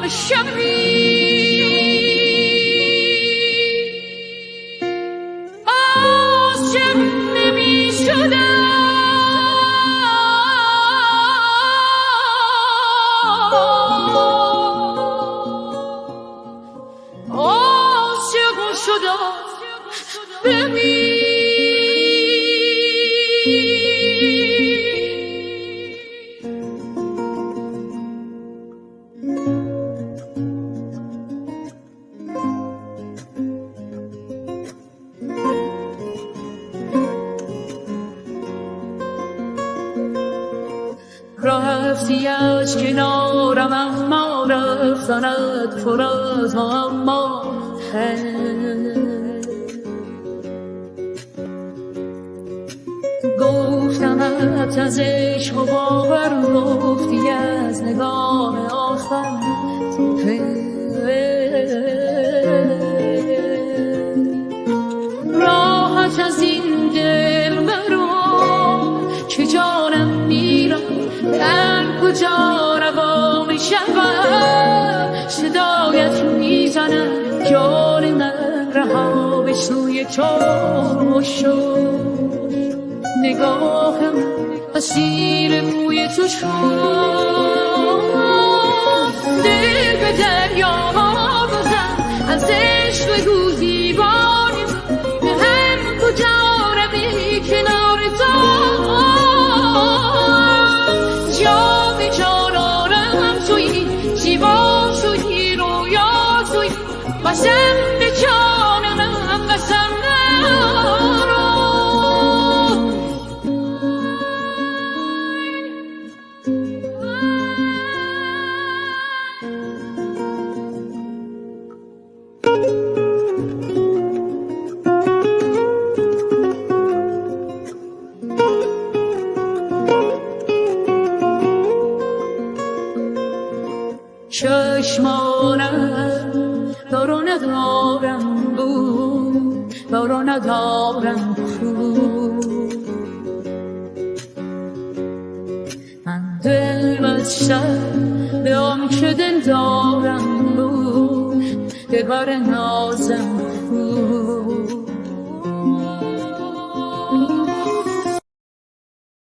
شبی عاشق نمی شدم عاشق شدم ببین رفتی از کنارم اما رفتنت پر از اما گفتمت از عشق و باور گفتی از نگاه آخر راحت از این دل برو که جانم میرم در کجا روا می شود صدایت میزنم جان من رها به سوی تو شد نگاهم اسیر بوی تو شد دل به دریا بزن از عشق بگو دیوانه به هم کجا روی کنار تو جام جانانم توی زیبا شدی رویا توی بسند جانانم بسند چشمانم دارو ندارم بود دارو ندارم بود من دل بستم به آن که دل دارم بود دلبر نازم بود